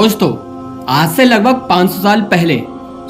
दोस्तों, आज से लगभग 500 साल पहले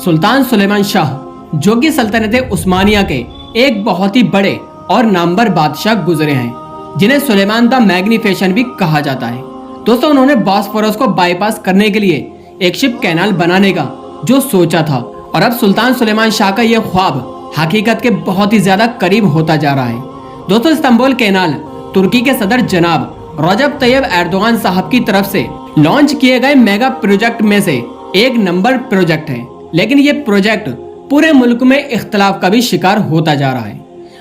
सुल्तान सुलेमान शाह, जो कि सल्तनत उस्मानिया के एक बहुत ही बड़े और नामवर बादशाह गुजरे हैं, जिन्हें सुलेमान द मैग्निफिसेंट भी कहा जाता है। दोस्तों, उन्होंने बॉस्फोरस को बाईपास करने के लिए एक शिप कैनाल बनाने का जो सोचा था, और अब सुल्तान सुलेमान शाह का यह ख्वाब हकीकत के बहुत ही ज्यादा करीब होता जा रहा है। दोस्तों, इस्तांबुल कैनाल तुर्की के सदर जनाब रजब तैयब एर्दोगान साहब की तरफ से लॉन्च किए गए मेगा प्रोजेक्ट में से एक नंबर प्रोजेक्ट है, लेकिन ये प्रोजेक्ट पूरे मुल्क में इख्तलाफ का भी शिकार होता जा रहा है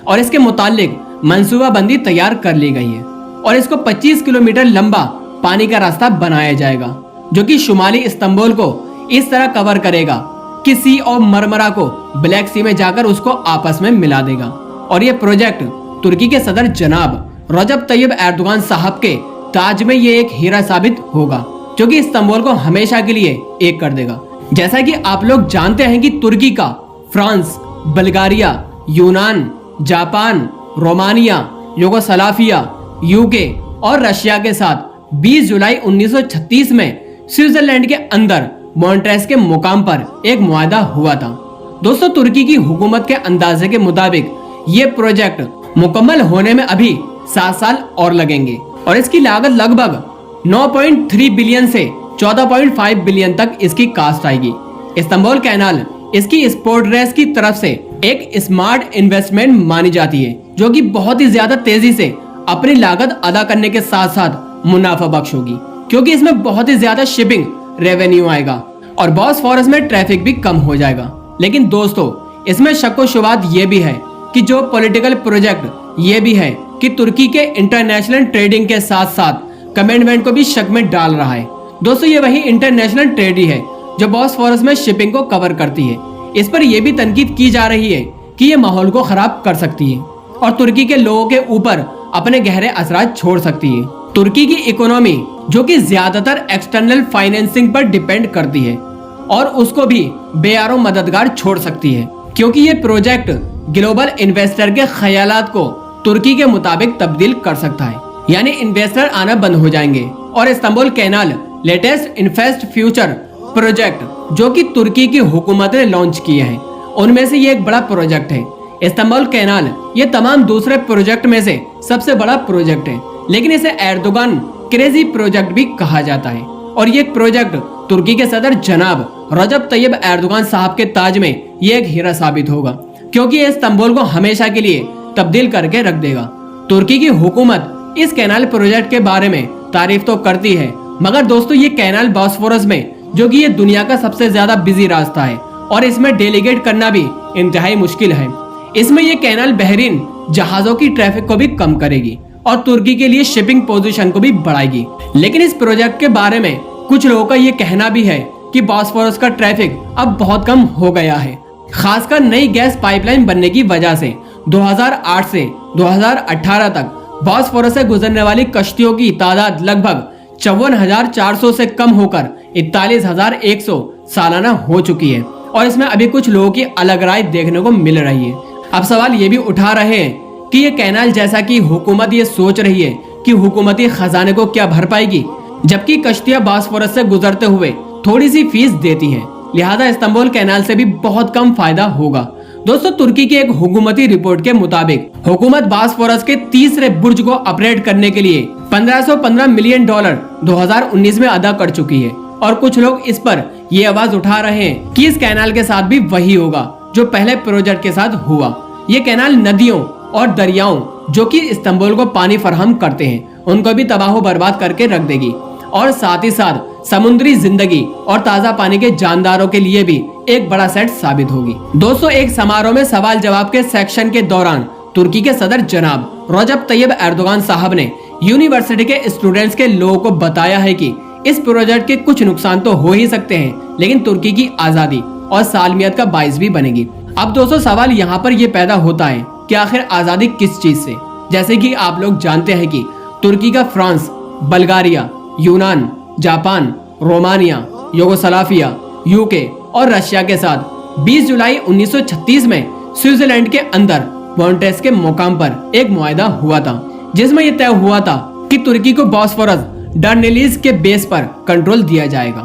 और इसके मुतालिक मंसूबाबंदी तैयार कर ली गई है और इसको 25 किलोमीटर लंबा पानी का रास्ता बनाया जाएगा, जो कि शुमाली इस्तांबुल को इस तरह कवर करेगा कि सी ऑफ मरमरा को ब्लैक सी में जाकर उसको आपस में मिला देगा। और ये प्रोजेक्ट तुर्की के सदर जनाब रजब तैयब एर्दोगान साहब के ताज में ये एक हीरा साबित होगा, जो कि इस्तांबुल को हमेशा के लिए एक कर देगा। जैसा कि आप लोग जानते हैं कि तुर्की का फ्रांस, बल्गारिया, यूनान, जापान, रोमानिया, युगोस्लाविया, यूके और रशिया के साथ 20 जुलाई 1936 में स्विट्जरलैंड के अंदर मॉन्ट्रेस के मुकाम पर एक मुआहदा हुआ था। दोस्तों, तुर्की की हुकूमत के अंदाजे के मुताबिक ये प्रोजेक्ट मुकम्मल होने में अभी 7 साल और लगेंगे और इसकी लागत लगभग 9.3 बिलियन से 14.5 बिलियन तक इसकी कास्ट आएगी। इस्तांबुल कैनाल इसकी स्पोर्ट रेस की तरफ से एक स्मार्ट इन्वेस्टमेंट मानी जाती है, जो कि बहुत ही ज्यादा तेजी से अपनी लागत अदा करने के साथ साथ मुनाफा बख्श होगी, क्योंकि इसमें बहुत ही ज्यादा शिपिंग रेवेन्यू आएगा और बॉस्फोरस में ट्रैफिक भी कम हो जाएगा। लेकिन दोस्तों, इसमें शक व शुबात ये भी है कि जो पॉलिटिकल प्रोजेक्ट ये भी है कि तुर्की के इंटरनेशनल ट्रेडिंग के साथ साथ कमिटमेंट को भी शक में डाल रहा है। दोस्तों, ये वही इंटरनेशनल ट्रेड ही है जो बॉस्फोरस में शिपिंग को कवर करती है। इस पर यह भी तनकीद की जा रही है कि ये माहौल को खराब कर सकती है और तुर्की के लोगों के ऊपर अपने गहरे असरात छोड़ सकती है। तुर्की की इकोनॉमी, जो कि ज्यादातर एक्सटर्नल फाइनेंसिंग पर डिपेंड करती है, और उसको भी बेयारो मददगार छोड़ सकती है, क्योंकि ये प्रोजेक्ट ग्लोबल इन्वेस्टर के ख्यालात को तुर्की के मुताबिक तब्दील कर सकता है, यानी इन्वेस्टर आना बंद हो जाएंगे। और Istanbul canal latest invest future project, जो कि तुर्की की हुकूमत ने लॉन्च किए हैं, उनमें से ये एक बड़ा प्रोजेक्ट है। इस्तांबुल कैनाल ये तमाम दूसरे प्रोजेक्ट में से सबसे बड़ा प्रोजेक्ट है, लेकिन इसे एर्दोगान क्रेजी प्रोजेक्ट भी कहा जाता है। और ये प्रोजेक्ट तुर्की के सदर जनाब रजब तैयब एर्दोगान साहब के ताज में ये एक हीरा साबित होगा, क्योंकि ये इस्तांबुल को हमेशा के लिए तब्दील करके रख देगा। तुर्की की हुकूमत इस कैनाल प्रोजेक्ट के बारे में तारीफ तो करती है, मगर दोस्तों, ये कैनाल बॉस्फोरस में, जो कि ये दुनिया का सबसे ज्यादा बिजी रास्ता है और इसमें डेलीगेट करना भी इंतहाई मुश्किल है। इसमें ये कैनाल बहरीन जहाजों की ट्रैफिक को भी कम करेगी और तुर्की के लिए शिपिंग पोजीशन को भी बढ़ाएगी। लेकिन इस प्रोजेक्ट के बारे में कुछ लोगों का ये कहना भी है कि बॉस्फोरस का ट्रैफिक अब बहुत कम हो गया है, खासकर नई गैस पाइपलाइन बनने की वजह से। 2008 से 2018 तक बॉस्फोरस से गुजरने वाली कश्तियों की तादाद लगभग 54,400 से कम होकर 41,100 सालाना हो चुकी है, और इसमें अभी कुछ लोगों की अलग राय देखने को मिल रही है। अब सवाल ये भी उठा रहे हैं कि ये कैनाल, जैसा कि हुकूमत ये सोच रही है कि हुकूमती खजाने को क्या भर पाएगी, जबकि कश्तियां बॉस्फोरस से गुजरते हुए थोड़ी सी फीस देती हैं, लिहाजा इस्तांबुल कैनाल से भी बहुत कम फायदा होगा। दोस्तों, तुर्की की एक हुकूमती रिपोर्ट के मुताबिक हुकूमत बॉस्फोरस के तीसरे बुर्ज को अपग्रेड करने के लिए $1515 मिलियन 2019 में अदा कर चुकी है, और कुछ लोग इस पर ये आवाज उठा रहे हैं कि इस कैनाल के साथ भी वही होगा जो पहले प्रोजेक्ट के साथ हुआ। ये कैनाल नदियों और दरियाओं, जो कि इस्तांबुल को पानी फराहम करते हैं, उनको भी तबाह बर्बाद करके रख देगी, और साथ ही साथ समुद्री जिंदगी और ताजा पानी के जानदारों के लिए भी एक बड़ा सेट साबित होगी। दोस्तों, एक समारोह में सवाल जवाब के सेक्शन के दौरान तुर्की के सदर जनाब रजब तैयब एर्दोगान साहब ने यूनिवर्सिटी के स्टूडेंट्स के लोगों को बताया है कि इस प्रोजेक्ट के कुछ नुकसान तो हो ही सकते हैं, लेकिन तुर्की की आजादी और सालमियत का बाइस भी बनेगी। अब दोस्तों, सवाल यहाँ पर यह पैदा होता है कि आखिर आजादी किस चीज से। जैसे कि आप लोग जानते हैं कि तुर्की का फ्रांस, बल्गारिया, यूनान, जापान, रोमानिया, युगोस्लाविया, यूके और रशिया के साथ 20 जुलाई 1936 में स्विट्जरलैंड के अंदर मॉन्ट्रेस के मुकाम पर एक मुआहदा हुआ था, जिसमें यह तय हुआ था कि तुर्की को बॉस्फोरस डर्नेलिस के बेस पर कंट्रोल दिया जाएगा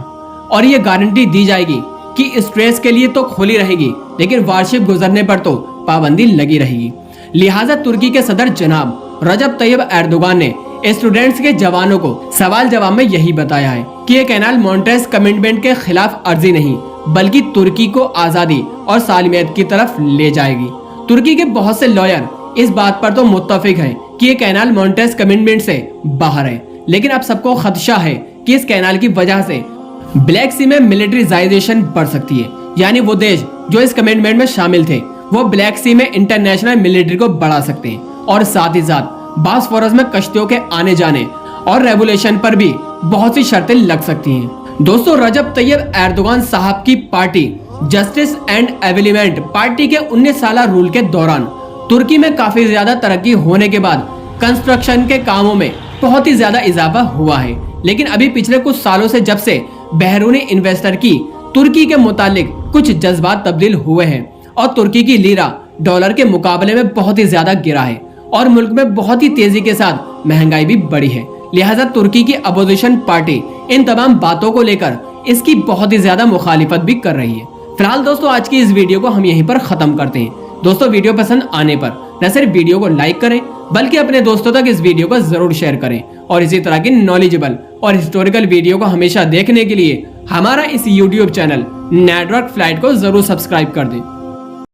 और ये गारंटी दी जाएगी कि स्ट्रेस के लिए तो खुली रहेगी, लेकिन वार्षिक गुजरने पर तो पाबंदी लगी रहेगी। लिहाजा तुर्की के सदर जनाब रजब तैयब एर्दोगान ने स्टूडेंट्स के जवानों को सवाल जवाब में यही बताया है कि ये कैनाल मॉन्ट्रेस कमिटमेंट के खिलाफ अर्जी नहीं, बल्कि तुर्की को आजादी और सालमियत की तरफ ले जाएगी। तुर्की के बहुत से लॉयर इस बात पर तो मुत्तफिक हैं कि ये कैनाल मॉन्ट्रेस कमिटमेंट से बाहर है, लेकिन अब सबको खदशा है कि इस कैनाल की वजह से ब्लैक सी में मिलिट्रीजाइजेशन बढ़ सकती है। यानी वो देश जो इस कमिटमेंट में शामिल थे वो ब्लैक सी में इंटरनेशनल मिलिट्री को बढ़ा सकते हैं, और साथ ही साथ बॉस्फोरस में कश्तियों के आने जाने और रेगुलेशन पर भी बहुत सी शर्तें लग सकती हैं। दोस्तों, रजब तैयब एर्दोगान साहब की पार्टी जस्टिस एंड एवेलिमेंट पार्टी के 19 साल रूल के दौरान तुर्की में काफी ज्यादा तरक्की होने के बाद कंस्ट्रक्शन के कामों में बहुत ही ज्यादा इजाफा हुआ है। लेकिन अभी पिछले कुछ सालों से जब से बहरूनी इन्वेस्टर की तुर्की के मुतालिक कुछ जज्बात तब्दील हुए हैं और तुर्की की लीरा डॉलर के मुकाबले में बहुत ही ज्यादा गिरा है और मुल्क में बहुत ही तेजी के साथ महंगाई भी बढ़ी है, लिहाजा तुर्की की अपोजिशन पार्टी इन तमाम बातों को लेकर इसकी बहुत ही ज्यादा मुखालिफत भी कर रही है। फिलहाल दोस्तों, आज की इस वीडियो को हम यहीं पर खत्म करते हैं। दोस्तों, वीडियो पसंद आने पर न सिर्फ वीडियो को लाइक करें, बल्कि अपने दोस्तों तक इस वीडियो को जरूर शेयर करें, और इसी तरह की नॉलेजेबल और हिस्टोरिकल वीडियो को हमेशा देखने के लिए हमारा इस यूट्यूब चैनल नेटवर्क फ्लाइट को जरूर सब्सक्राइब कर दें।